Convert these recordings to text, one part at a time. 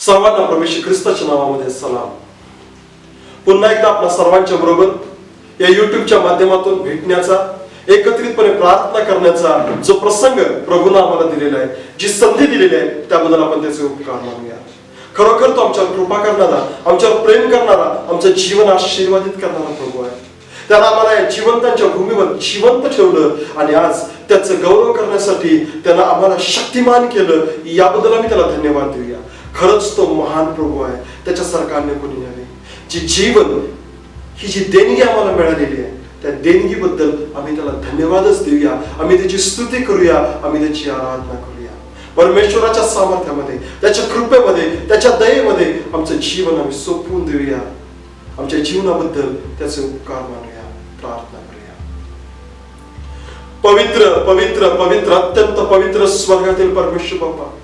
सर्वांना प्रभू येशू ख्रिस्ताच्या नावामध्ये सलाम. पुन्हा एकदा आपल्या सर्वांच्या बरोबर या युट्यूबच्या माध्यमातून भेटण्याचा, एकत्रितपणे प्रार्थना करण्याचा जो प्रसंग प्रभूने आम्हाला दिलेला आहे, जी संधी दिलेली आहे, त्याबद्दल आपण त्याचे उपकार मानूया. खरोखर तो आमच्यावर कृपा करणारा, आमच्यावर प्रेम करणारा, आमचं जीवन आशीर्वादित करणारा प्रभू आहे. त्याला आम्हाला या जिवंतांच्या भूमीवर जिवंत ठेवलं आणि आज त्याचं गौरव करण्यासाठी त्यानं आम्हाला शक्तिमान केलं. याबद्दल आम्ही त्याला धन्यवाद देऊया. खरंच तो महान प्रभू आहे, त्याच्यासारखा अन्य कोणी नाही. जी जीवन ही जी देणगी आम्हाला मिळालेली आहे, त्या देणगीबद्दल आम्ही त्याला धन्यवादच देऊया. आम्ही त्याची स्तुती करूया, आम्ही त्याची आराधना करूया. परमेश्वराच्या सामर्थ्यामध्ये, त्याच्या कृपेमध्ये, त्याच्या दयेमध्ये आमचं जीवन आम्ही सोपवून देऊया. आमच्या जीवनाबद्दल त्याचे उपकार मानूया, प्रार्थना करूया. पवित्र पवित्र पवित्र अत्यंत पवित्र स्वर्गातील परमेश्वर बाप्पा,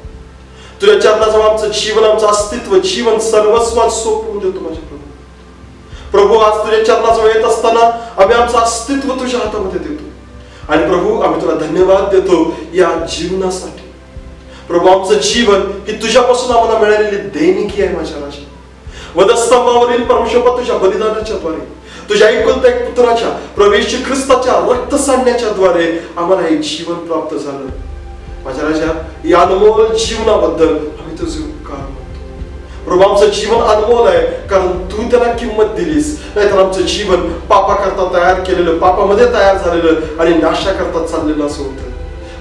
तुझ्या चरणाजवळ आमचं जीवन, आमचं अस्तित्व, जीवन सर्वस्वात सोपवून देतो माझ्या प्रभू. प्रभू, आज तुझ्या चरणाजवळ येत असताना आम्ही आमचं अस्तित्व तुझ्या हातामध्ये देतो आणि प्रभू आम्ही तुला धन्यवाद देतो या जीवनासाठी. प्रभू, आमचं जीवन ही तुझ्यापासून आम्हाला मिळालेली देणगी आहे माझ्या राजा. वधस्तंभावरील परमेश्वर तुझ्या बलिदानाच्या द्वारे, तुझ्या एकुलत्या एक पुत्राच्या प्रभू येशू ख्रिस्ताच्या रक्त सांडण्याच्या द्वारे आम्हाला हे जीवन प्राप्त झालं. माझ्या राजा, या अनमोल जीवनाबद्दल आम्ही तुझे उपकार मानतो. प्रभू, आमचं जीवन अनमोल आहे कारण तू त्याला किंमत दिलीस. नाहीतर आमचं जीवन पापाकरता तयार केलेलं, पापामध्ये तयार झालेलं आणि नाशाकरता चाललेलं असं होतं.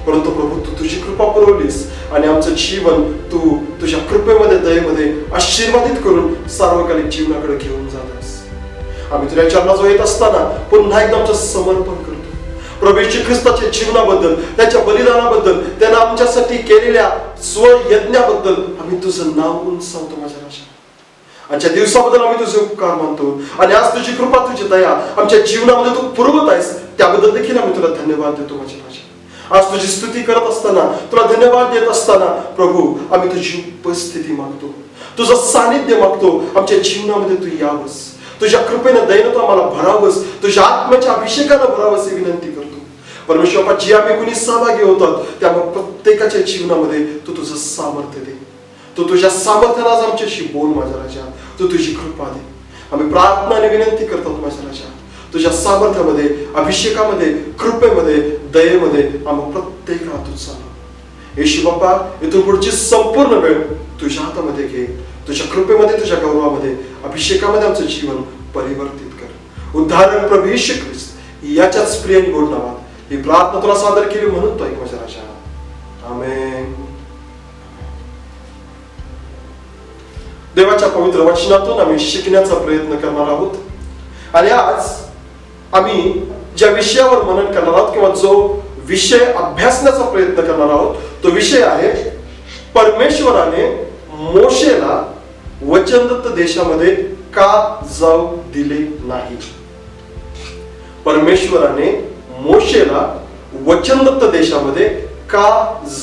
परंतु प्रभू, तू तुझी कृपा पुरवलीस आणि आमचं जीवन तू तुझ्या कृपेमध्ये, दयेमध्ये आशीर्वादित करून सार्वकालिक जीवनाकडे घेऊन जातस. आम्ही तुझ्या चरणाजवळ येत असताना पुन्हा एकदा आमचं समर्पण करतो. प्रभू येशू ख्रिस्ताच्या जीवनाबद्दल, त्याच्या बलिदानाबद्दल, त्यानं आमच्यासाठी केलेल्या स्वयज्ञाबद्दल आम्ही तुझं नाव उंचावतो माझ्या राजा. आजच्या दिवसाबद्दल आम्ही तुझे उपकार मानतो आणि आज तुझी कृपा, तुझी दया आमच्या जीवनामध्ये तू पुरवत आहेस, त्याबद्दल देखील आम्ही तुला धन्यवाद देतो माझ्या राजा. आज तुझी स्तुती करत असताना, तुला धन्यवाद देत असताना प्रभू आम्ही तुझी उपस्थिती मागतो, तुझं सानिध्य मागतो. आमच्या जीवनामध्ये तू यावंस, तुझ्या कृपेनं, दयेनं तू आम्हाला भरावंस, तुझ्या आत्म्याच्या अभिषेकानं भरावंस ही विनंती करतो. परमेश्वर, जी आम्ही कुणी सहभागी होतात त्यामुळे प्रत्येकाच्या जीवनामध्ये तू तुझं सामर्थ्य दे. तू तुझ्या सामर्थ्यानं आज आमच्याशी बोल माझ्या राजा. तू तुझी कृपा दे. आम्ही प्रार्थना आणि विनंती करतो माझ्या राजा, तुझ्या सामर्थ्यामध्ये, अभिषेकामध्ये, कृपेमध्ये, दयेमध्ये आम्ही प्रत्येकाला तू चालव. येशू बाप्पा, इथून पुढची संपूर्ण वेळ तुझ्या हातामध्ये घे. तुझ्या कृपेमध्ये, तुझ्या गौरवामध्ये, अभिषेकामध्ये आमचं जीवन परिवर्तित कर. उद्धारक प्रभू येशू ख्रिस्त याच्याच प्रिय गोड नावात ही प्रार्थना तुला सादर केली म्हणून तो ऐक माझ्या राजा. आमेन. देवाच्या पवित्र वचनातून आम्ही शिकण्याचा प्रयत्न करणार आहोत आणि आज आम्ही ज्या विषयावर मनन करणार आहोत किंवा जो विषय अभ्यासण्याचा प्रयत्न करणार आहोत तो विषय आहे, परमेश्वराने मोशेला वचनदत्त देशामध्ये का जाऊ दिले नाही. परमेश्वराने मोशेला वचनदत्त देशामध्ये का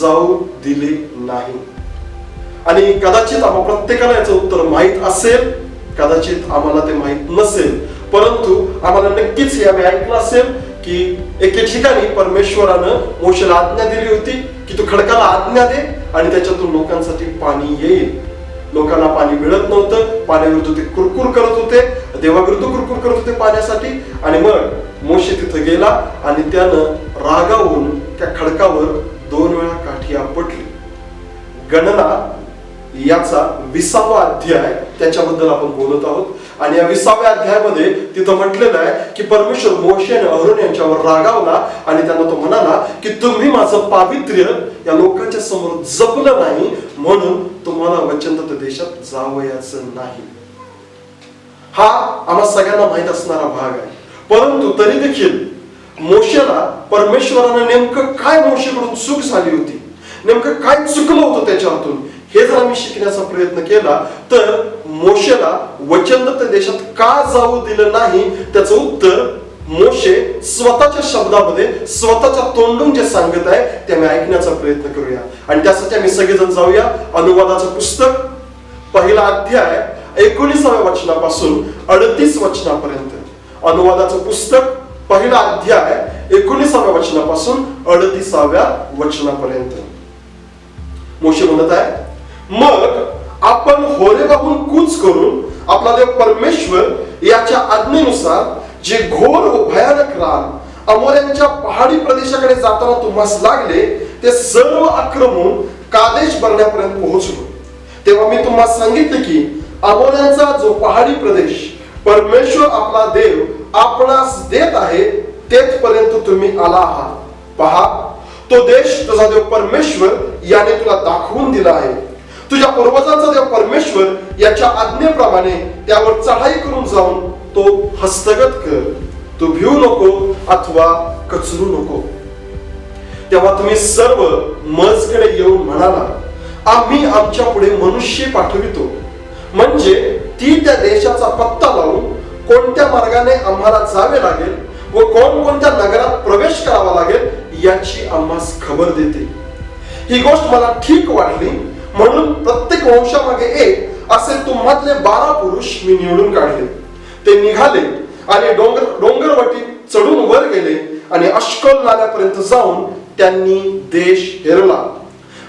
जाऊ दिले नाही. आणि कदाचित आम्हा प्रत्येकाला याचं उत्तर माहित असेल, कदाचित आम्हाला ते माहित नसेल, परंतु आम्हाला नक्कीच हे आम्ही ऐकलं असेल की एके ठिकाणी परमेश्वरानं मोशेला आज्ञा दिली होती की तू खडकाला आज्ञा दे आणि त्याच्यातून लोकांसाठी पाणी येईल. लोकांना पाणी मिळत नव्हतं, पाण्याविरुद्ध ते कुरकुर करत होते, देवाविरुद्ध कुरकुर करत होते पाण्यासाठी. आणि मग मोशे तिथं गेला आणि त्यानं रागावून त्या खडकावर 2 वेळा काठी आपटली. गणना याचा 20वा अध्याय त्याच्याबद्दल आपण बोलत आहोत आणि या 20व्या अध्यायामध्ये तिथं म्हटलेलं आहे की परमेश्वर मोशे आणि अहरोन यांच्यावर रागावला आणि त्यांना तो म्हणाला की तुम्ही माझं पावित्र्य या लोकांच्या समोर जपलं नाही म्हणून तुम्हाला वचनदत्त देशात जावयाचं नाही. हा आम्हा सगळ्यांना माहित असणारा भाग आहे. परंतु तरी देखील मोशेला परमेश्वरानं नेमकं काय मोशेकडून चूक झाली होती, नेमकं काय चुकलं होतं त्याच्या हातून, हे जर आम्ही शिकण्याचा प्रयत्न केला तर मोशेला वचनदत्त देशात का जाऊ दिलं नाही त्याचं उत्तर मोशे स्वतःच्या शब्दामध्ये, स्वतःच्या तोंडून जे सांगत आहे ते आम्ही ऐकण्याचा प्रयत्न करूया. आणि त्यासाठी आम्ही सगळेजण जाऊया अनुवादाचं पुस्तक, 1ला अध्याय 19व्या वचनापासून 38 वचनापर्यंत. अनुवादाचं पुस्तक 1ला अध्याय 19व्या वचनापासून 38व्या वचनापर्यंत. मोशे म्हणत आहे, मग आपण होरेबाहून कूच करून आपला देव परमेश्वर याच्या आज्ञेनुसार जे घोर व भयानक रान अमोऱ्यांच्या पहाडी प्रदेशाकडे जाताना तुम्हास लागले ते सर्व आक्रमून कादेश बर्न्यापर्यंत पोहोचलो. तेव्हा मी तुम्हाला सांगितले की अमोऱ्यांचा जो पहाडी प्रदेश परमेश्वर आपला देव आपणास देत आहे तेथपर्यंत तुम्ही आला आहात. पहा, तो देश तुझा देव परमेश्वर याने तुला दाखवून दिला आहे. तुझ्या पूर्वजांचा देव परमेश्वर याच्या आज्ञेप्रमाणे त्यावर चढाई करून जाऊन तो हस्तगत कर. तू भिवू नको अथवा कचरू नको. तेव्हा तुम्ही सर्व मजकडे येऊन म्हणाला, आम्ही आमच्या पुढे मनुष्य पाठवितो, म्हणजे ती त्या देशाचा पत्ता लावून कोणत्या मार्गाने आम्हाला जावे लागेल व कोणकोणत्या नगरात प्रवेश करावा लागेल याची आम्हास खबर देते. ही गोष्ट मला ठीक वाटली, म्हणून प्रत्येक वंशामागे एक असे तुम्हातले 12 पुरुष मी निवडून काढले. ते निघाले आणि डोंगरवटी चढून वर गेले आणि अश्कोल नाल्यापर्यंत जाऊन त्यांनी देश हेरला.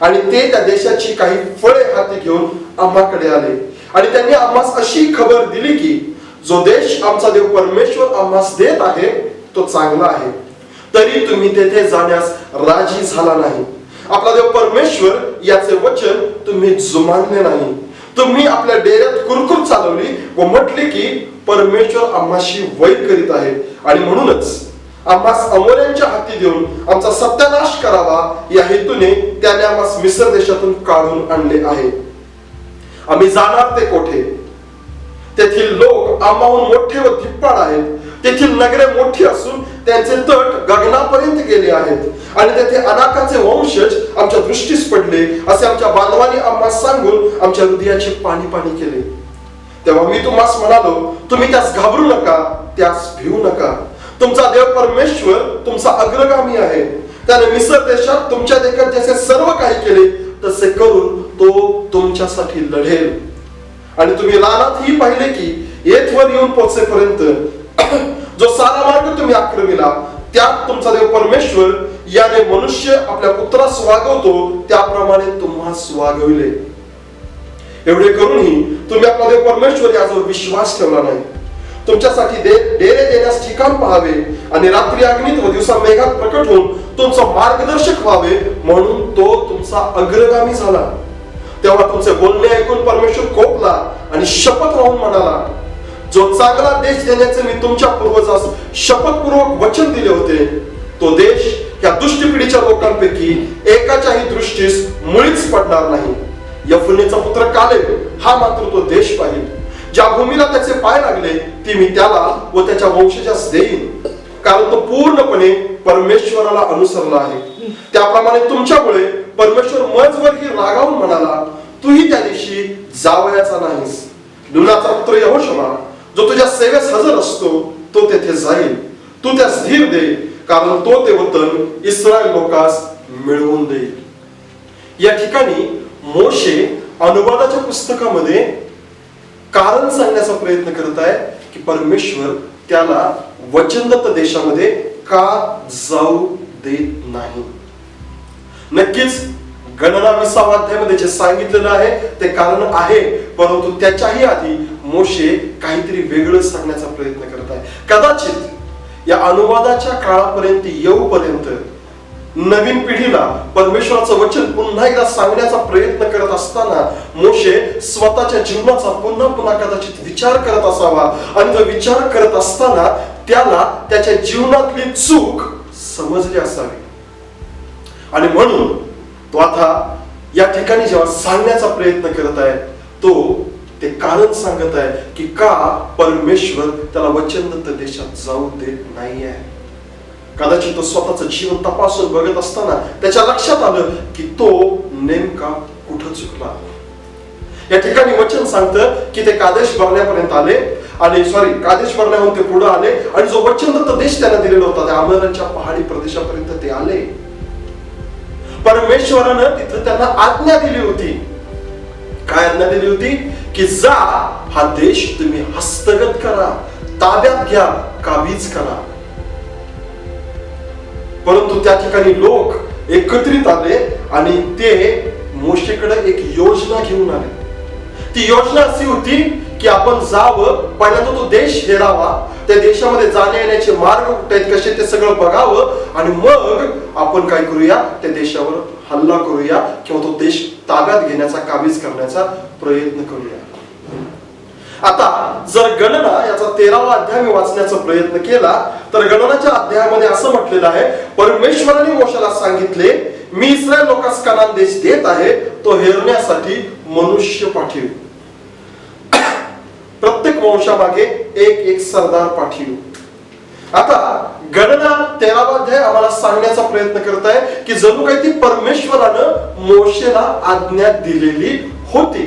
आणि ते त्या देशाची काही फळे हाती घेऊन आम्हाकडे आले आणि त्यांनी आम्हास अशी खबर दिली की जो देश आमचा देव परमेश्वर आम्हास देत आहे तो चांगला आहे, तरी तुम्ही तेथे जाण्यास राजी झाला नाही. आपला देव परमेश्वर याचे वचन तुम्ही जुमानले नाही. तुम्ही आपल्या डेऱ्यात कुरकुर चालवली व म्हटले की परमेश्वर आम्हाशी वैर करीत आहे आणि म्हणूनच आम्हास अमोऱ्यांच्या हाती देऊन आमचा सत्यानाश करावा या हेतूने त्याने आम्हास मिस्र देशातून काढून आणले आहे. आम्ही जाणार ते कोठे? तेथील लोक आम्हाहून मोठे व धिप्पाड आहेत. तेथील नगरे मोठी असून त्यांचे तट गगनापर्यंत गेले आहेत आणि तेथे अनाकाचे वंशज आमच्या दृष्टीस पडले असे आमच्या बांधवांनी आम्हास सांगून आमच्या हृदयाचे पाणी पाणी केले. तेव्हा मी तुम्हास म्हणालो, तुम्ही त्यास घाबरू नका, त्यास भिवू नका. तुमचा देव परमेश्वर तुमचा अग्रगामी आहे. त्याने मिस्र देशात तुमच्या देखत जसे सर्व काही केले तसे करून तो तुमच्यासाठी लढेल. आणि तुम्ही रानातही पाहिले की येथवर येऊन पोहोचेपर्यंत जो सारा मार्ग तुम्ही आक्रमिला त्यात तुमचा देव परमेश्वर याने मनुष्य आपल्या पुत्रास वागवतो त्याप्रमाणे तुम्हास वागविले. एवढे करूनही तुम्ही आपला देव परमेश्वर यावर विश्वास ठेवला नाही. तुमच्यासाठी डेरे देण्यास ठिकाण पाहावे आणि रात्री अग्नीत व दिवसा मेघात प्रकट होऊन तुमचा मार्गदर्शक व्हावे म्हणून तो तुमचा अग्रगामी झाला. तेव्हा तुमचे बोलणे ऐकून परमेश्वर कोपला आणि शपथ राहून म्हणाला, जो चांगला देश देण्याचे मी तुमच्या पूर्वजास शपथपूर्वक वचन दिले होते तो देश या दुष्ट पिढीच्या लोकांपैकी एकाच्याही दृष्टीस मुळीच पडणार नाही. यफुन्नेचा पुत्र कालेब हा मात्र तो देश पाहिल. ज्या भूमीला त्याचे पाय लागले ती मी त्याला व त्याच्या वंशजास देईन, कारण तो पूर्णपणे परमेश्वराला अनुसरला आहे. त्याप्रमाणे तुमच्यामुळे परमेश्वर मजवरही रागावून म्हणाला, तूही त्या दिवशी जावयाचा नाहीस. नूनाचा पुत्र यहोशुआ जो तुझ्या सेवेस हजर असतो तो तेथे जाईल. तू त्यास धीर दे, कारण तो ते वतन इस्रायल लोकास मिळवून देईल. या ठिकाणी मोशे अनुवादाच्या पुस्तकामध्ये कारण सांगण्याचा प्रयत्न करत आहे की परमेश्वर त्याला वचनदत्त देशामध्ये का जाऊ देत नाही. नक्कीच गणना 20व्या अध्यायामध्ये जे सांगितलेलं आहे ते कारण आहे, परंतु त्याच्याही आधी मोशे काहीतरी वेगळं सांगण्याचा प्रयत्न करत आहे. कदाचित या अनुवादाच्या काळापर्यंत येऊपर्यंत नवीन पिढीला परमेश्वराचं वचन पुन्हा एकदा सांगण्याचा प्रयत्न करत असताना मोशे स्वतःच्या जीवनाचा पुन्हा पुन्हा कदाचित विचार करत असावा आणि तो विचार करत असताना त्याला त्याच्या जीवनातली चूक समजली असावी. आणि म्हणून तो आता या ठिकाणी जेव्हा सांगण्याचा प्रयत्न करत आहे तो ते कारण सांगत आहे की का परमेश्वर त्याला वचनदत्त देशात जाऊ देत नाहीये. कदाचित तो स्वतःचं जीवन तपासून बघत असताना त्याच्या लक्षात आलं की तो नेमका कुठं चुकला. या ठिकाणी वचन सांगतं की ते कादेश बर्न्यापर्यंत आले आणि कादेश बर्न्याहून ते पुढे आले आणि जो वचनदत्त देश त्यांना दिलेला होता त्या अमोऱ्यांच्या पहाडी प्रदेशापर्यंत ते आले. परमेश्वरानं तिथं त्यांना आज्ञा दिली होती. काय आज्ञा दिली होती? की जा हा देश तुम्ही हस्तगत करा, ताब्यात घ्या, काबीज करा. परंतु त्या ठिकाणी लोक एकत्रित आले आणि ते मोशेकडे एक योजना घेऊन आले. ती योजना अशी होती की आपण जावं, पहिल्यांदा तो देश हेरावा, त्या देशामध्ये जाण्या येण्याचे मार्ग कुठे आहेत, कसे ते सगळं बघावं, आणि मग आपण काय करूया, त्या देशावर हल्ला करूया किंवा तो देश ताब्यात घेण्याचा, काबीज करण्याचा प्रयत्न करूया. आता जर गणना याचा 13वा अध्याय मी वाचण्याचा प्रयत्न केला तर गणनाच्या अध्यायामध्ये असं म्हटलेलं आहे, परमेश्वराने मोशेला सांगितले, मी इस्रायल लोकांस कनान देश देत आहे, तो हेरण्यासाठी मनुष्य पाठीव. प्रत्येक वंशामागे एक सरदार पाठीव. आता गणना 13वा अध्याय आम्हाला सांगण्याचा प्रयत्न करत आहे की जणू काही ती परमेश्वरानं मोशेला आज्ञा दिलेली होती.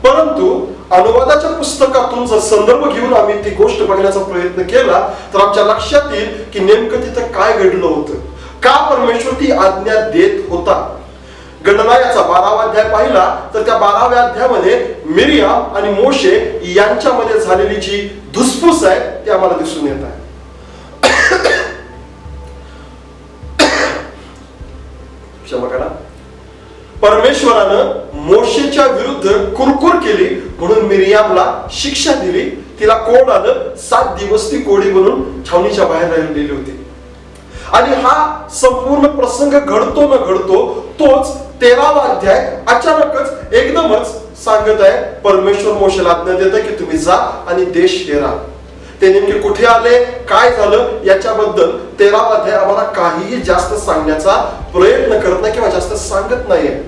परंतु अनुवादाच्या पुस्तकातून जर संदर्भ घेऊन आम्ही ती गोष्ट बघण्याचा प्रयत्न केला तर आमच्या लक्षात येईल की नेमकं तिथं काय घडलं होतं, का परमेश्वर ती आज्ञा देत होता. गणना याचा 12वा अध्याय पाहिला तर त्या 12व्या अध्यायामध्ये मिरियाम आणि मोशे यांच्यामध्ये झालेली जी धुसफूस आहे ती आम्हाला दिसून येत आहे. क्षमा करा. परमेश्वरानं मोशेच्या विरुद्ध कुरकुर केली म्हणून मिरियामला शिक्षा दिली, तिला कोड आलं, 7 दिवस ती कोडी म्हणून छावणीच्या बाहेर राहिलेली होती. आणि हा संपूर्ण प्रसंग घडतो न घडतो तोच 13वा अध्याय अचानकच एकदमच सांगत आहे, परमेश्वर मोशेला आज्ञा देत आहे की तुम्ही जा आणि देश हेरा. ते नेमके कुठे आले, काय झालं याच्याबद्दल 13वा अध्याय आम्हाला काहीही जास्त सांगण्याचा प्रयत्न करत नाही किंवा जास्त सांगत नाहीये.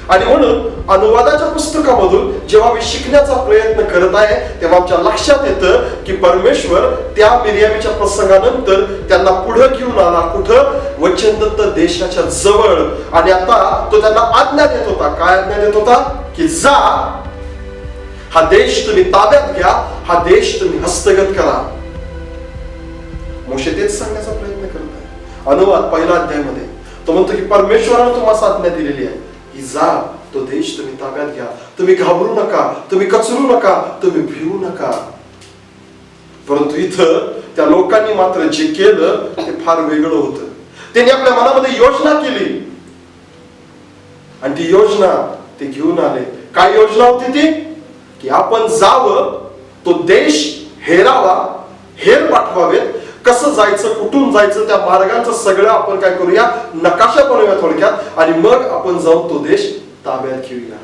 आणि म्हणून अनुवादाच्या पुस्तकामधून जेव्हा मी शिकण्याचा प्रयत्न करत आहे तेव्हा आमच्या लक्षात येतं की परमेश्वर त्या मिरियामीच्या प्रसंगानंतर त्यांना पुढे घेऊन आला, कुठं, वचनदत्त देशाच्या जवळ. आणि आता तो त्यांना आज्ञा देत होता. काय आज्ञा देत होता की जा, हा देश तुम्ही ताब्यात घ्या, हा देश तुम्ही हस्तगत करा. मोशे तेच सांगण्याचा प्रयत्न करत आहे. अनुवाद 1ल्या अध्यायामध्ये तो म्हणतो की परमेश्वराने तुम्हाला आज्ञा दिलेली आहे की जा, तो देश तुम्ही ताब्यात घ्या, तुम्ही घाबरू नका, तुम्ही कचरू नका, तुम्ही भिवू नका. परंतु इथं त्या लोकांनी मात्र जे केलं ते फार वेगळं होतं. त्यांनी आपल्या मनामध्ये योजना केली आणि ती योजना ते घेऊन आले. काय योजना होती ती? की आपण जावं, तो देश हेरावा, हेर पाठवावेत, कसं जायचं, कुठून जायचं, त्या मार्गांचं सगळं आपण काय करूया, नकाशा बनवूया थोडक्यात, आणि मग आपण जाऊन तो देश ताब्यात घेऊया.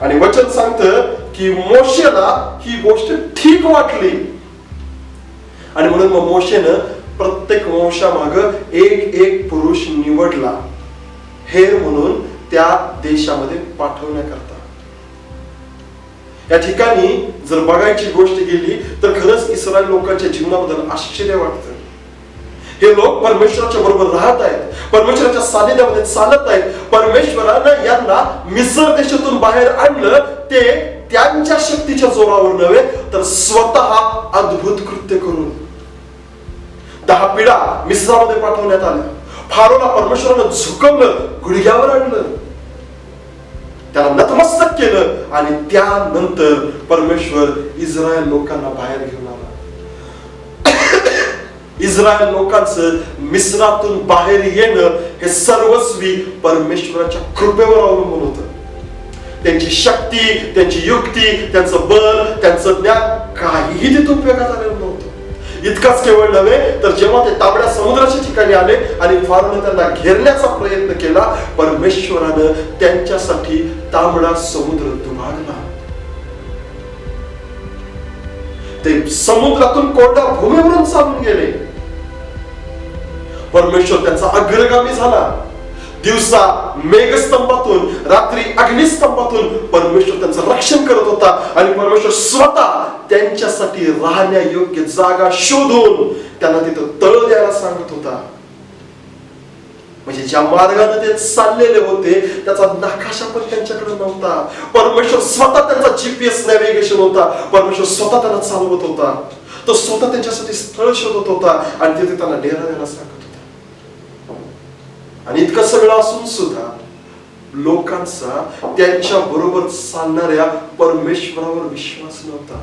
आणि वचन सांगतं की मोशेला ही गोष्ट ठीक वाटली आणि म्हणून मग मोशेनं प्रत्येक वंशामाग एक पुरुष निवडला हेर म्हणून त्या देशामध्ये पाठवण्याकरता. या ठिकाणी जर बघायची गोष्ट गेली तर खरंच इस्रायल लोकांच्या जीवनाबद्दल आश्चर्य वाटतं. हे लोक परमेश्वराच्या बरोबर राहत आहेत, परमेश्वराच्या सानिध्यामध्ये चालत आहेत. परमेश्वरानं यांना मिस्र देशातून बाहेर आणलं, ते त्यांच्या शक्तीच्या जोरावर नव्हे तर स्वतः अद्भुत कृत्य करून. 10 पिढा मिस्रामध्ये पाठवण्यात आल्या. फारोला परमेश्वरानं झुकवलं, गुडघ्यावर आणलं, त्याला नतमस्तक केलं आणि त्यानंतर परमेश्वर इस्रायल लोकांना बाहेर घेऊन आला. इस्रायल लोकांचं मिस्रातून बाहेर येणं हे सर्वस्वी परमेश्वराच्या कृपेवर अवलंबून होतं. त्यांची शक्ती, त्यांची युक्ती, त्यांचं बल, त्यांचं ज्ञान काहीही तिथं उपयोगात आलेलं नव्हतं. इतकाच केवळ नव्हे तर जेव्हा ते तांबड्या समुद्राच्या ठिकाणी आले आणि फारोने त्यांना घेरण्याचा प्रयत्न केला, परमेश्वरानं त्यांच्यासाठी तांबडा समुद्र दुभागला. ते समुद्रातून कोरड्या भूमीवरून चालून गेले. परमेश्वर त्यांचा अग्रगामी झाला. दिवसा मेघस्तंभातून, रात्री अग्निस्तंभातून परमेश्वर त्यांचं रक्षण करत होता आणि परमेश्वर स्वतः त्यांच्यासाठी राहण्या योग्य जागा शोधून त्यांना तिथं तळ द्यायला सांगत होता. म्हणजे ज्या मार्गाने ते चाललेले होते त्याचा नकाशा पण त्यांच्याकडे नव्हता. परमेश्वर स्वतः त्यांचा GPS नॅव्हिगेशन होता. परमेश्वर स्वतः त्यांना चालवत होता. तो स्वतः त्यांच्यासाठी स्थळ शोधत होता आणि तिथे त्यांना डेरा द्यायला सांगत होता. आणि इतकं सगळं असून सुद्धा लोकांचा त्यांच्या बरोबर चालणाऱ्या परमेश्वरावर विश्वास नव्हता.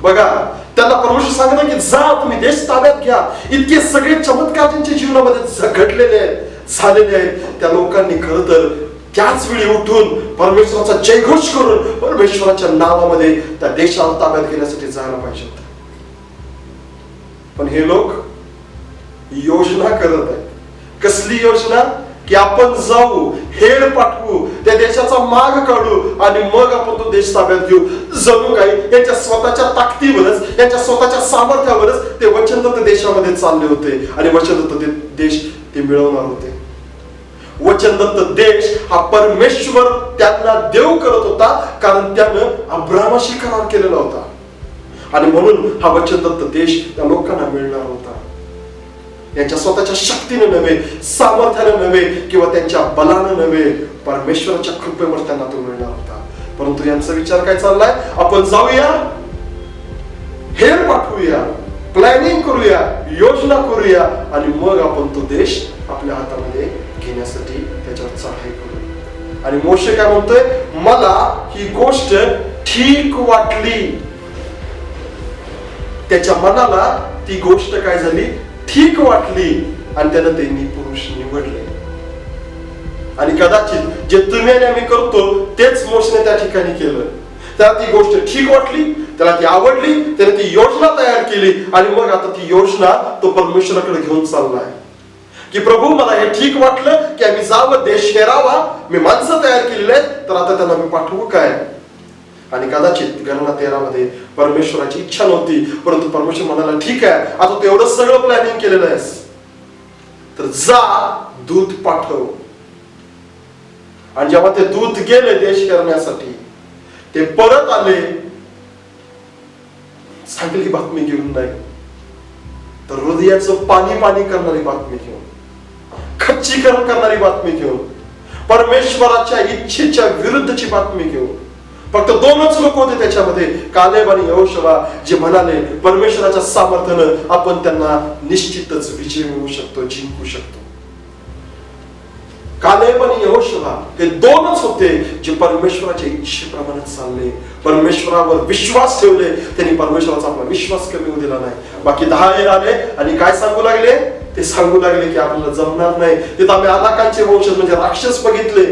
बघा, त्यांना परमेश्वर सांगत की जा, तुम्ही देश ताब्यात घ्या. इतके सगळे चमत्कार त्यांच्या जीवनामध्ये घडलेले आहेत, झालेले आहेत. त्या लोकांनी खरं तर त्याच वेळी उठून परमेश्वराचा जयघोष करून परमेश्वराच्या नावामध्ये त्या देशाला ताब्यात घेण्यासाठी जायला पाहिजे होतं. पण हे लोक योजना करत आहेत. कसली योजना? की आपण जाऊ, हेर पाठवू, त्या देशाचा माग काढू आणि मग आपण तो देश ताब्यात घेऊ. जणू काही यांच्या स्वतःच्या ताकदीवरच, यांच्या स्वतःच्या सामर्थ्यावरच ते वचनदत्त देशामध्ये चालले होते आणि वचनदत्त देश ते मिळवणार होते. वचनदत्त देश हा परमेश्वर त्यांना देव करत होता, कारण त्यानं अब्रामाशी करार केलेला होता आणि म्हणून हा वचनदत्त देश त्या लोकांना मिळणार होता. यांच्या स्वतःच्या शक्तीने नव्हे, सामर्थ्याने नव्हे किंवा त्यांच्या बलाने नव्हे, परमेश्वराच्या कृपेवर त्यांना तो मिळणार होता. परंतु यांचा विचार काय चाललाय? आपण जाऊया, हेर पाठवूया, प्लॅनिंग करूया, योजना करूया आणि मग आपण तो देश आपल्या हातामध्ये घेण्यासाठी त्याच्यावर चढाई करू. आणि मोशे काय म्हणतोय? मला ही गोष्ट ठीक वाटली. त्याच्या मनाला ती गोष्ट काय झाली? ठीक वाटली आणि त्यानं ते पुरुष निवडले. आणि कदाचित जे तुम्ही आणि आम्ही करतो तेच मोशेने त्या ठिकाणी केलं. त्याला ती गोष्ट ठीक वाटली, त्याला ती आवडली, त्याने ती योजना तयार केली आणि मग आता ती योजना तो परमेश्वराकडे घेऊन चाललाय की प्रभू मला हे ठीक वाटलं की आम्ही जावं, देश हेरावा, मी माणसं तयार केलेली आहेत, तर आता त्यांना मी पाठवू काय? आणि कदाचित गणना 13 मध्ये परमेश्वराची इच्छा नव्हती, परंतु परमेश्वर म्हणाला ठीक आहे, आता तू एवढं सगळं प्लॅनिंग केलेलं आहेस तर जा, दूत पाठव. आणि जेव्हा ते दूत गेले देश करण्यासाठी, ते परत आले चांगली बातमी घेऊन नाही, तर हृदयाचं पाणी पाणी करणारी बातमी घेऊन, खच्चीकरण करणारी बातमी घेऊन, परमेश्वराच्या इच्छेच्या विरुद्धची बातमी घेऊन. फक्त 2च लोक होते त्याच्यामध्ये, कालेब आणि यहोशुवा, जे म्हणाले परमेश्वराच्या सामर्थ्यानं आपण त्यांना निश्चितच विजय मिळवू शकतो, जिंकू शकतो. कालेब आणि यहोशुवा हे 2च होते जे परमेश्वराच्या इच्छेप्रमाणे चालले, परमेश्वरावर विश्वास ठेवले. त्यांनी परमेश्वराचा आपला विश्वास कमी होऊ दिला नाही. बाकी 10 आले आणि काय सांगू लागले? ते सांगू लागले की आपल्याला जमणार नाही. तिथं आम्ही अनाकांचे वंशज म्हणजे राक्षस बघितले.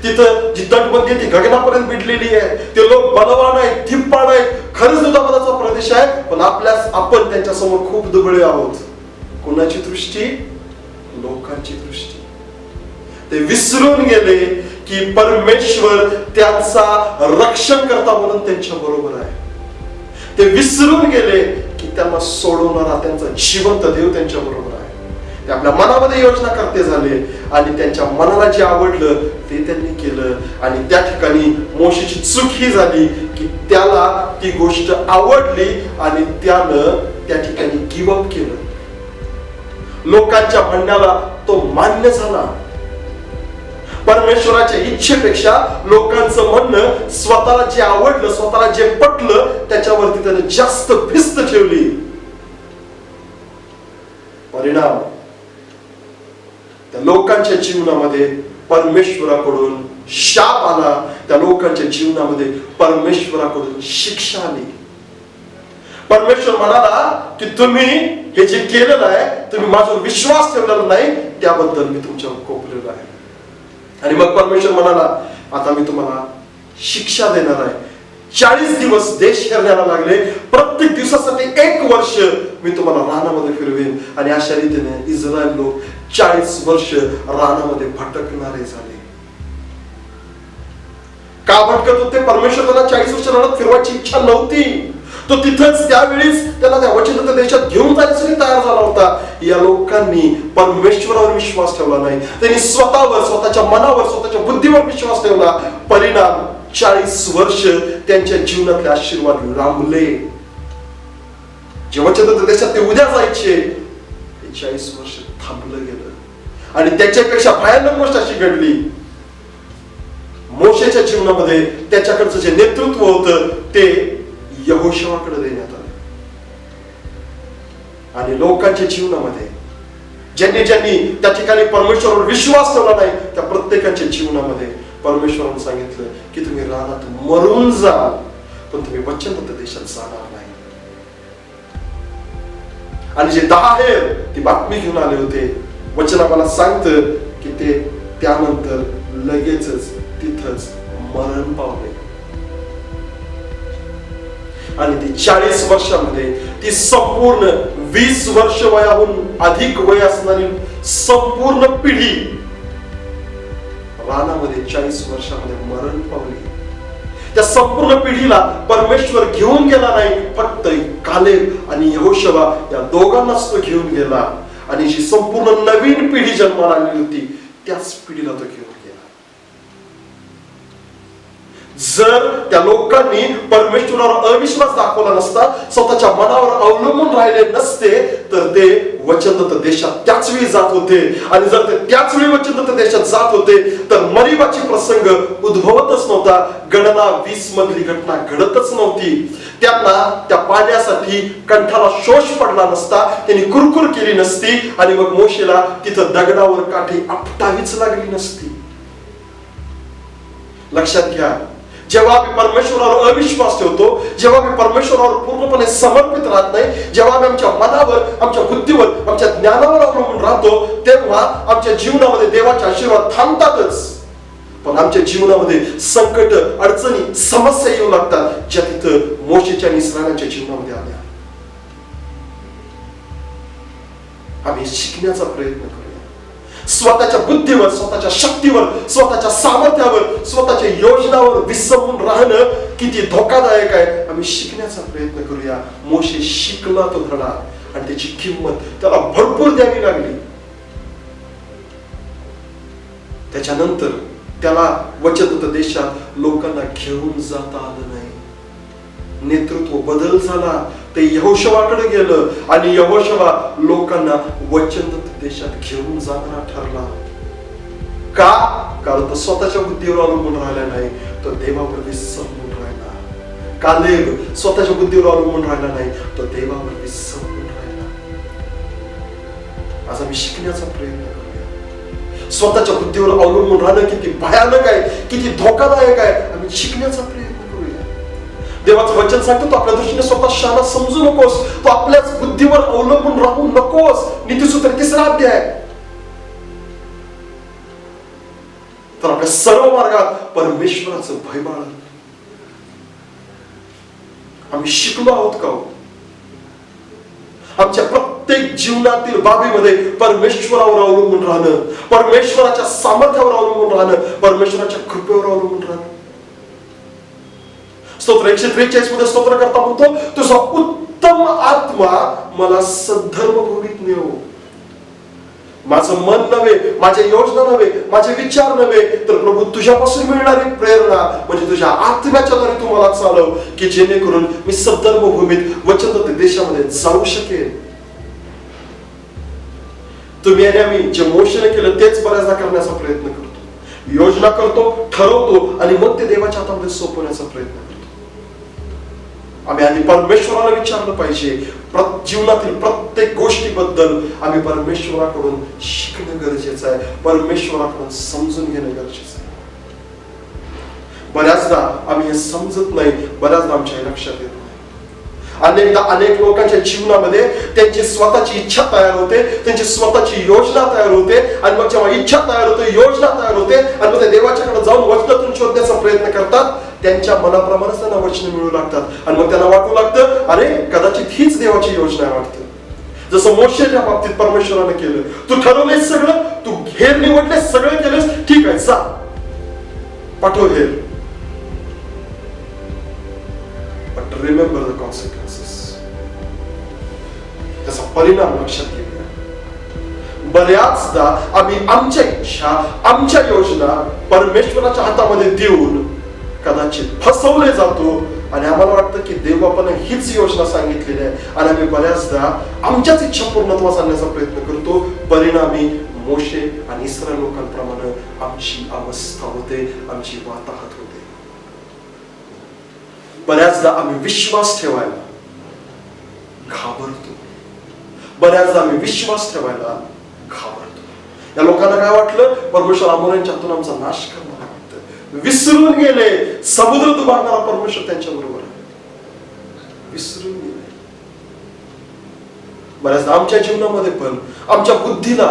तिथं जी तटबंदी ती गगनापर्यंत भिडलेली आहे. ते लोक बलवान आहेत, थिप्पाड आहेत, खरंच दुधापदाचा प्रदेश आहे, पण आपण त्यांच्या समोर खूप दुबळे आहोत. कोणाची दृष्टी? लोकांची दृष्टी. ते विसरून गेले की परमेश्वर त्यांचा रक्षण करता म्हणून त्यांच्या बरोबर आहे. ते विसरून गेले की त्यांना सोडवणारा त्यांचा जिवंत देव त्यांच्या बरोबर आहे. ते आपल्या मनामध्ये योजना करते झाले आणि त्यांच्या मनाला जे आवडलं ते त्यांनी केलं. आणि त्या ठिकाणी मोशेची चूक ही झाली की त्याला ती गोष्ट आवडली आणि त्यानं त्या ठिकाणी गिव्ह अप केलं. लोकांच्या म्हणण्याला तो मान्य झाला. परमेश्वराच्या इच्छेपेक्षा लोकांचं म्हणणं, स्वतःला जे आवडलं, स्वतःला जे पटलं, त्याच्यावरती त्याने जास्त भिस्त ठेवली. परिणाम, त्या लोकांच्या जीवनामध्ये परमेश्वराकडून शाप आला. त्या लोकांच्या जीवनामध्ये परमेश्वराकडून शिक्षा आली. परमेश्वर म्हणाला की तुम्ही हे जे केलेलं आहे, तुम्ही माझ्यावर विश्वास ठेवलेला नाही, त्याबद्दल मी तुमच्यावर कोपलेलो आहे. आणि मग परमेश्वर म्हणाला आता मी तुम्हाला शिक्षा देणार आहे. 40 दिवस देश फिरण्याला लागले. प्रत्येक दिवसासाठी 1 वर्ष मी तुम्हाला रानामध्ये फिरवेन. आणि अशा रीतीने इस्रायल लोक 40 वर्ष रानामध्ये भटकणारे झाले. का भटकत होते? परमेश्वर त्यांना 40 वर्ष रानात फिरवायची इच्छा नव्हती. तो तिथंच त्यावेळीच त्याला त्या वचनदत्त देशात घेऊन जाण्यासाठी तयार झाला होता. या लोकांनी परमेश्वरावर विश्वास ठेवला नाही. त्यांनी स्वतःवर, स्वतःच्या मनावर, स्वतःच्या बुद्धीवर विश्वास ठेवला. परिणाम 40 वर्ष त्यांच्या जीवनातले आशीर्वाद लांबले. जे वचनदत्त देशात ते उद्या जायचे, ते 40 वर्ष थांबलं गेलं. आणि त्याच्यापेक्षा भयानक गोष्ट अशी घडली, मोशेच्या जीवनामध्ये त्याच्याकडचं जे नेतृत्व होतं ते यहोशुवाकडे देण्यात आलं. आणि लोकांच्या जीवनामध्ये ज्यांनी ज्यांनी त्या ठिकाणी परमेश्वरावर विश्वास ठेवला नाही, त्या प्रत्येकाच्या जीवनामध्ये परमेश्वराने सांगितलं की तुम्ही रानात मरून जा, पण तुम्ही वचनदत्त देशात जाणार नाही. आणि जे 10 ती बातमी घेऊन आले होते, वचन आम्हाला सांगतं की ते त्यानंतर लगेचच तिथंच मरण पावले. आणि ती 40 वर्षामध्ये ती संपूर्ण 20 वर्ष वयाहून अधिक वय असणारी संपूर्ण पिढी रानामध्ये 40 वर्षामध्ये मरण पावली. त्या संपूर्ण पिढीला परमेश्वर घेऊन गेला नाही, फक्त कालेब आणि यहोशुवा या दोघांनाच तो घेऊन गेला. आणि जी संपूर्ण नवीन पिढी जन्माला आलेली होती त्याच पिढीला तो घेऊन गेला. जर त्या लोकांनी परमेश्वरावर अविश्वास दाखवला नसता, स्वतःच्या मनावर अवलंबून राहिले नसते, तर ते वचनदत्त देशात त्याच वेळी जात होते. आणि जर ते त्याच वेळी वचनदत्त देशात जात होते तर मरिबाची प्रसंग उद्भवतच नव्हता. गणना 20 मधली घटना घडतच नव्हती. त्यांना त्या पाण्यासाठी कंठाला शोष पडला नसता, त्यांनी कुरकुर केली नसती आणि मग मोशेला तिथं दगडावर काठी आपटावीच लागली नसती. लक्षात घ्या, जेव्हा आम्ही परमेश्वरावर अविश्वास ठेवतो, जेव्हा आम्ही परमेश्वरावर पूर्णपणे समर्पित राहत नाही, जेव्हा आम्ही आमच्या मनावर, आमच्या बुद्धीवर, आमच्या ज्ञानावर अवलंबून राहतो, तेव्हा आमच्या जीवनामध्ये देवाचे आशीर्वाद थांबतातच. पण आमच्या जीवनामध्ये संकट, अडचणी, समस्या येऊ लागतात, ज्या तिथं मोशेच्या आणि इस्रायलांच्या जीवनामध्ये आल्या. आम्ही शिकण्याचा प्रयत्न करूया. स्वतःच्या बुद्धीवर, स्वतःच्या शक्तीवर, स्वतःच्या सामर्थ्यावर, स्वतःच्या योजनावर विसंबून राहणं किती धोकादायक आहे, आम्ही शिकण्याचा प्रयत्न करूया. मोशे शिकला तो धडा आणि त्याची किंमत त्याला भरपूर द्यावी लागली. त्याच्यानंतर त्याला वचनदत्त देशात लोकांना घेऊन जाता आलं नाही. नेतृत्व बदल झाला. ते यहोशुवाकडे गेलं आणि यहोशुवा लोकांना वचनदत्त देशात घेऊन जाणारा ठरला. का? कारण तो स्वतःच्या बुद्धीवर अवलंबून राहिला नाही, तो देवावर विसंबून राहिला. कालेब स्वतःच्या बुद्धीवर अवलंबून राहिला नाही, तो देवावर विसंबून राहिला. आज आम्ही शिकण्याचा प्रयत्न करूया. स्वतःच्या बुद्धीवर अवलंबून राहणं किती भयानक आहे, किती धोकादायक आहे, आम्ही शिकण्याचा प्रयत्न करूया. देवाचं वचन सांगतो, तो आपल्या दृष्टीने स्वतः शहाणा समजू नकोस, तो आपल्याच बुद्धीवर अवलंबून राहू नकोस. नीतिसूत्र 3रा अध्याय. तर आपल्या सर्व मार्गात परमेश्वराचं भय बाळग. आम्ही शिकलो आहोत का? आमच्या प्रत्येक जीवनातील बाबीमध्ये परमेश्वरावर अवलंबून राहणं, परमेश्वराच्या सामर्थ्यावर अवलंबून राहणं, परमेश्वराच्या कृपेवर अवलंबून राहणं. स्तोत्र 143 मध्ये स्तोत्रकर्ता म्हणतो, तुझा उत्तम आत्मा मला सद्धर्म भूमीत नेव. माझं मन नव्हे, माझ्या योजना नव्हे, माझे विचार नव्हे, तर प्रभू तुझ्यापासून मिळणारी प्रेरणा म्हणजे तुझ्या आत्म्याच्या द्वारे तू मला चालव, की जेणेकरून मी सद्धर्म भूमीत वचनदत्त देशामध्ये जाऊ शकेन. तुम्ही आणि आम्ही जे मोशेने केलं तेच बऱ्याचदा करण्याचा प्रयत्न करतो. योजना करतो, ठरवतो आणि मग ते देवाच्या हातामध्ये सोपवण्याचा प्रयत्न करतो. आम्ही आधी परमेश्वराला विचारलं पाहिजे. जीवनातील प्रत्येक गोष्टीबद्दल आम्ही परमेश्वराकडून शिकणं गरजेचं आहे, परमेश्वराकडून समजून घेणं गरजेचं आहे. बऱ्याचदा आम्ही हे समजत नाही, बऱ्याचदा आमच्या लक्षात येत नाही. अनेक लोकांच्या जीवनामध्ये त्यांची स्वतःची इच्छा तयार होते, त्यांची स्वतःची योजना तयार होते आणि मग जेव्हा इच्छा तयार होते, योजना तयार होते आणि मग ते देवाच्याकडे जाऊन वचनातून शोधण्याचा प्रयत्न करतात. त्यांच्या मनाप्रमाणेच त्यांना वचन मिळू लागतात आणि मग त्यांना वाटू लागतं, अरे कदाचित हीच देवाची योजना आहे वाटतं. जसं मोशेच्या बाबतीत परमेश्वराने केलं, तू ठरवलेस सगळं, तू हेर निवडलेस, सगळं केलेस, ठीक आहे, जा पाठव हेर. But remember the consequences. त्याचा परिणाम लक्षात घेऊया. बऱ्याचदा आम्ही आमच्या इच्छा, आमच्या योजना परमेश्वराच्या हातामध्ये देऊन कदाचित फसवले जातो आणि आम्हाला वाटतं की देवाने हीच योजना सांगितलेली आहे आणि आम्ही बऱ्याचदा आमच्याच इच्छा पूर्णत्वास आणण्याचा प्रयत्न करतो. परिणामी मोशे आणि इस्रायल लोकांप्रमाणे आमची अवस्था होते, आमची वाताहत होते. बऱ्याचदा आम्ही विश्वास ठेवायला घाबरतो, बऱ्याचदा आम्ही विश्वास ठेवायला घाबरतो. या लोकांना काय वाटलं, परमेश्वर अमोऱ्यांच्या हातून आमचा नाश करणार, विसरून गेले. समुद्र उभारणारा परमेश्वर त्यांच्या बरोबर आहे, विसरून गेले. बऱ्याचदा आमच्या जीवनामध्ये पण आमच्या बुद्धीला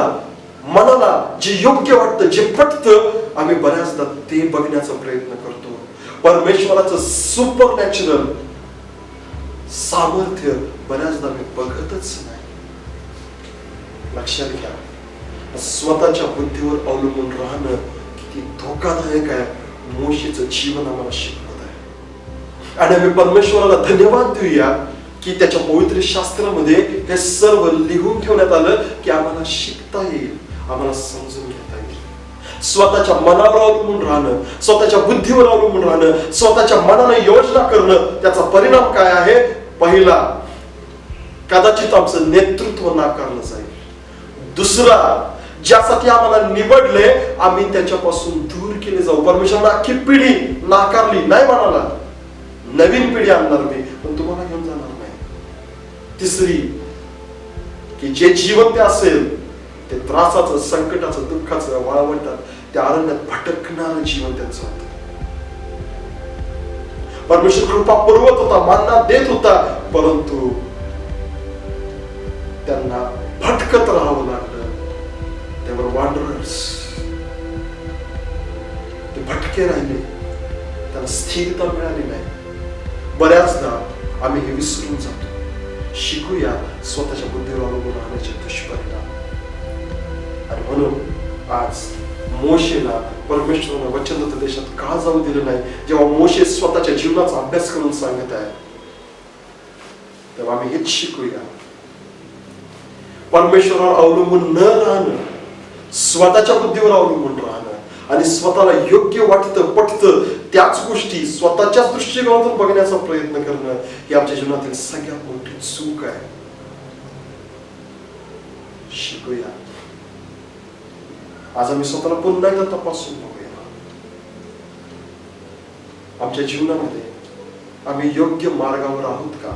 मनाला जे योग्य वाटतं, जे पटतं, आम्ही बऱ्याचदा ते बघण्याचा प्रयत्न करतो. परमेश्वराचं सुपरनॅचरल सामर्थ्य बऱ्याचदा मी बघतच नाही. लक्षात घ्या, स्वतःच्या बुद्धीवर अवलंबून राहणं किती धोकादायक आहे. मोशेचं जीवन आम्हाला शिकवत आहे. आणि आम्ही परमेश्वराला धन्यवाद देऊया की त्याच्या पवित्र शास्त्रामध्ये हे सर्व लिहून ठेवण्यात आलं की आम्हाला शिकता येईल, आम्हाला समजून घेता येईल. स्वतःच्या मनावर अवलंबून राहणं, स्वतःच्या बुद्धीवर अवलंबून राहणं, स्वतःच्या मनाने योजना करणं, त्याचा परिणाम काय आहे? पहिला, कदाचित आमचं नेतृत्व नाकारलं जाईल. दुसरा, ज्यासाठी आम्हाला निवडले आम्ही त्याच्यापासून दूर केले जाऊ. परमेश्वराने अख्खी पिढी नाकारली, नाही म्हणाला नवीन पिढी आणणार मी, पण तुम्हाला घेऊन जाणार नाही. तिसरी, की जे जीवन ते असेल ते त्रासाचं, संकटाचं, दुःखाचं, वाळवंटात, त्या अरण्यात भटकणारं जीवन त्यांचं होतं. परमेश्वर कृपा पुरवत होता, मानना देत होता, परंतु त्यांना भटकत राहावं लागलं. They were wanderers. ते भटके राहिले, त्यांना स्थिरता मिळाली नाही. बऱ्याचदा आम्ही हे विसरून जातो. शिकूया स्वतःच्या बुद्धीवर अवलंबून राहण्याचे दुष्परिणाम. आणि म्हणून आज मोशेला परमेश्वराने वचनदत्त देशात का जाऊ दिलं नाही? जेव्हा मोशे स्वतःच्या जीवनाचा अभ्यास करून सांगत आहे, तेव्हा आम्ही हेच शिकूया. परमेश्वरावर अवलंबून न राहणं, स्वतःच्या बुद्धीवर अवलंबून राहणं आणि स्वतःला योग्य वाटतं, पटतं त्याच गोष्टी स्वतःच्याच दृष्टिकोनातून बघण्याचा प्रयत्न करणं, ही आमच्या जीवनातील सगळ्यात मोठी चूक आहे. शिकूया. आज आम्ही स्वतःला पुन्हा एकदा तपासून बघूया. आमच्या जीवनामध्ये आम्ही योग्य मार्गावर आहोत का?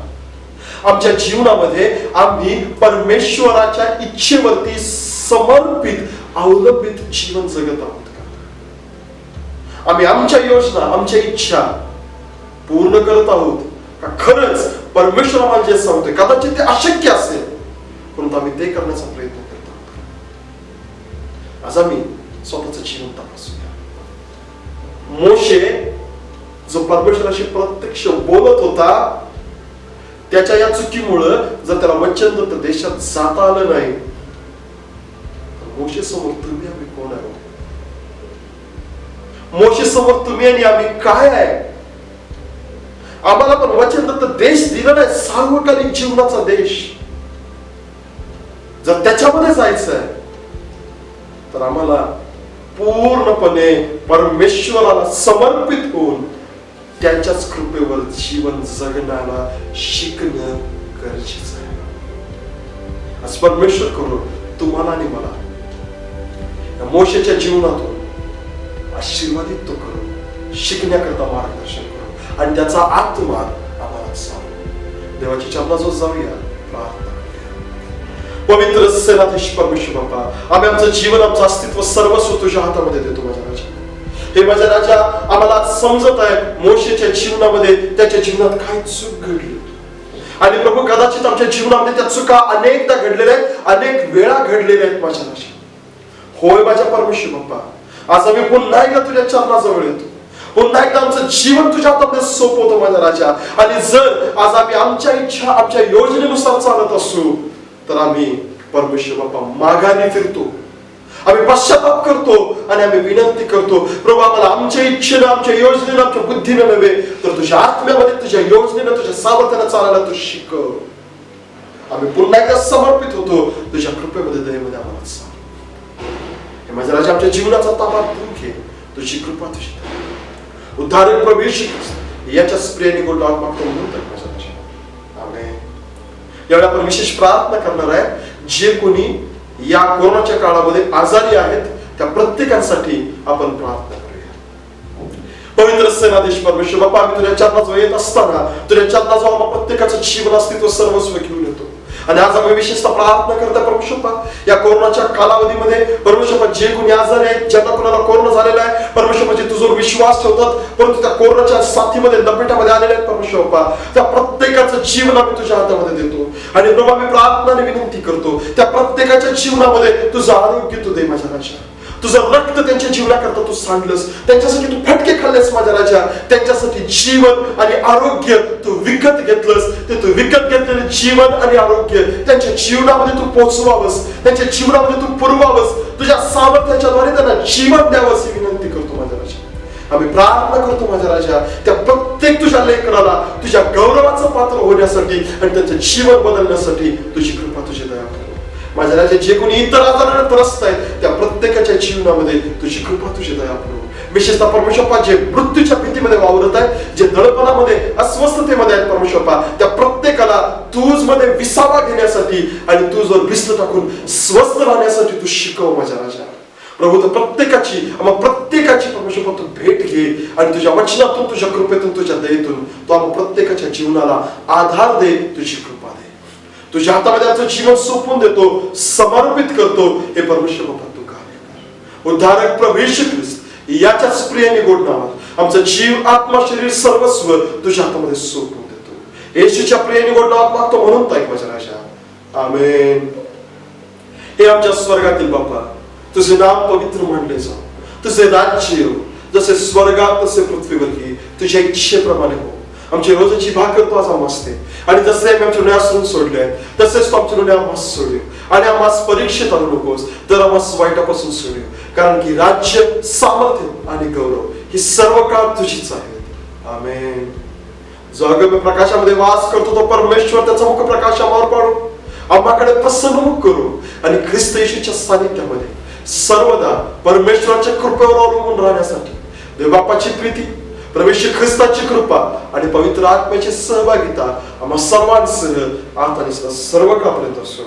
आमच्या जीवनामध्ये आम्ही परमेश्वराच्या इच्छेवरती समर्पित, अवलंबित जीवन जगत आहोत का? आम्ही आमच्या योजना, आमच्या इच्छा पूर्ण करत आहोत का? खरंच परमेश्वर आम्हाला जे सांगतोय, कदाचित ते अशक्य असेल, परंतु आम्ही ते करण्याचा प्रयत्न करत आहोत. आज आम्ही स्वतःचं जीवन तपासूया. मोशे जो परमेश्वराशी प्रत्यक्ष बोलत होता, त्याच्या या चुकीमुळं जर त्याला वचनदत्त देशात जाता आलं नाही, तर मोशे समोर तुम्ही आम्ही कोण आहे? मोशे समोर तुम्ही आणि आम्ही काय आहे? आम्हाला पण वचनदत्त देश दिला नाही, सार्वकालिक जीवनाचा देश. जर त्याच्यामध्ये जायचं आहे तर आम्हाला पूर्णपणे परमेश्वराला समर्पित होऊन त्याच्याच कृपेवर जीवन जगण्याला शिकणं गरजेचं आहे. आज परमेश्वर करू तुम्हाला आणि मला या मोशेच्या जीवनातून आशीर्वादित तो करू, शिकण्याकरता मार्गदर्शन करू आणि त्याचा आत्मा आम्हाला सांगू. देवाच्या चरणाजवळ जाऊया, प्रार्थना करूया. पवित्र सेनाधीश परमेश्वर बाप्पा, आम्ही आमचं जीवन, आमचं अस्तित्व सर्वस्व तुझ्या हातामध्ये देतो. माझ्या राजा, हे माझ्या राजा, आम्हाला समजत आहे मोशेच्या जीवनामध्ये त्याच्या जीवनात काय चूक घडली. आणि प्रभू, कदाचित आमच्या जीवनामध्ये त्या चुका अनेकदा घडलेल्या आहेत, अनेक वेळा घडलेल्या आहेत माझ्या राजा. होय माझ्या परमेश्वर बाप्पा, आज आम्ही पुन्हा एकदा तुझ्या चरणाजवळ येतो, पुन्हा एकदा आमचं जीवन तुझ्या हातामध्ये सोपवतो माझ्या राजा. आणि जर आज आम्ही आमच्या इच्छा, आमच्या योजनेनुसार चालत असू, तर आम्ही परमेश्वर बाप्पा माघारी फिरतो, आम्ही पश्चाताप करतो आणि आम्ही विनंती करतो, प्रभू आम्हाला आमच्या इच्छेनं, आमच्या योजनेनं, आमच्या बुद्धीनं नव्हे, तर तुझ्या आत्म्यामध्ये, तुझ्या योजनेनं, तुझ्या सामर्थ्यानं चालायला तू शिकव. आम्ही पुन्हा एकदा समर्पित होतो तुझ्या कृपेमध्ये, दयेमध्ये आम्हाला सांग. हे माझ्या राजा, आमच्या जीवनाचा ताबा तू घे, तुझी कृपा तुझी उद्धारक प्रभू येशू ख्रिस्त याच्याच प्रियाने गोड नावात मागतो म्हणून तर माझ्या राजा, आमेन. यावेळी आपण विशेष प्रार्थना करणार आहे. जे कोणी या कोरोनाच्या काळामध्ये आजारी आहेत त्या प्रत्येकासाठी आपण प्रार्थना करूया. पवित्र सेनाधीश परमेश्वर बाप्पा, आम्ही तुझ्या चरणाजवळ येत असताना तुझ्या चरणाजवळ आम्हा प्रत्येकाचं जीवन, अस्तित्व सर्वस्व घेऊन येतो. आणि आज आम्ही विशेषतः प्रार्थना करता परमेश्वर या कोरोनाच्या कालावधीमध्ये, परमेश्वर जे कोणी आजारी आहेत, ज्यांना कोणाला कोरोना झालेला आहे, परमेश्वर तुझ्यावर विश्वास ठेवतात, परंतु त्या कोरोनाच्या साथीमध्ये, लपेटामध्ये आलेले आहेत परमेश्वर, त्या प्रत्येकाचं जीवन आम्ही तुझ्या हातामध्ये देतो. आणि प्रभू आम्ही प्रार्थनाने विनंती करतो, त्या प्रत्येकाच्या जीवनामध्ये तुझं आरोग्य तू दे माझ्या राजा. तुझं रक्त त्यांच्या जीवनाकरता तू सांडलंस, त्यांच्यासाठी तू फटके खाल्लेस माझ्या राजा. त्यांच्यासाठी जीवन आणि आरोग्य तू विकत घेतलंस. ते तू विकत घेतलेले जीवन आणि आरोग्य त्यांच्या जीवनामध्ये तू पोहोचवावंस, त्यांच्या जीवनामध्ये तू पुरवावंस, तुझ्या सामर्थ्याच्याद्वारे त्यांना जीवन द्यावंस ही विनंती करतो माझ्या राजा. आम्ही प्रार्थना करतो माझ्या राजा, त्या प्रत्येक तुझ्या लेकराला तुझ्या गौरवाचं पात्र होण्यासाठी आणि त्यांचं जीवन बदलण्यासाठी तुझी कृपा, तुझी दया माझ्या राजा. जे कोणी इतर आजाराने त्रस्त आहेत त्या प्रत्येकाच्या जीवनामध्ये तुझी कृपा, तुझी दया करू. विशेषतः परमेश्वर जे मृत्यूच्या भीतीमध्ये वावरत आहेत, जे दडपणामध्ये अस्वस्थतेमध्ये आहेत परमेश्वर, त्या प्रत्येकाला तूच मध्ये विसावा घेण्यासाठी आणि तुझ वर भिस्त टाकून स्वस्थ राहण्यासाठी तू शिकव माझ्या राजा. प्रभू तर प्रत्येकाची परमेश्वर तू भेट घे आणि तुझ्या वचनातून, तुझ्या कृपेतून, तुझ्या दयेतून तू आम्हा प्रत्येकाच्या जीवनाला आधार दे, तुझी कृपा दे. तुझ्या हातामध्ये आमचं जीवन सोपवून देतो, समर्पित करतो. हे परमेश्वर बाबा तू कार्य कर. उद्धारक प्रभू येशू ख्रिस्त याच्याच प्रिय निगोड नावात आमचं जीव, आत्मा, शरीर, सर्वस्व तुझ्या हातामध्ये सोपवून देतो. येशूच्या प्रिय निगोड नावात मागतो म्हणून ताई माझ्या राजा. आमेन. हे आमच्या स्वर्गातील बापा, तुझे नाम पवित्र मानले जाऊ, तुझे राज्य येऊ, जसे स्वर्गात तसे पृथ्वीवरही तुझ्या इच्छेप्रमाणे हो. आमची रोजची भाकर तू आज आम्हास दे आणि जसे आम्ही आमच्या न्यासून सोडले तसेच तू आमच्या न्याय आम्हास सोडू आणि आम्हास परीक्षेत आणू नकोस, तर आम्हास वाईटापासून सोडू. कारण की राज्य, सामर्थ्य आणि गौरव ही सर्व काळ तुझीच आहेत. आमेन. जो अगम्य प्रकाशामध्ये वास करतो तो परमेश्वर त्याचा मुख प्रकाश आम्हावर पाडू, आम्हाकडे प्रसन्न करू आणि ख्रिस्त येशूच्या सानिध्यामध्ये सर्वदा परमेश्वराच्या कृपेवर अवलंबून राहण्यासाठी देव बापाची प्रीती, परमेश्वर ख्रिस्ताची कृपा आणि पवित्र आत्म्याची सहभागिता आम्हा सर्वांसह आता आणि सर्व काळापर्यंत असो.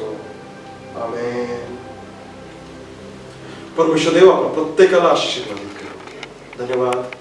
आमेन. परमेश्वर देव आपल्या प्रत्येकाला आशीर्वाद करो. धन्यवाद.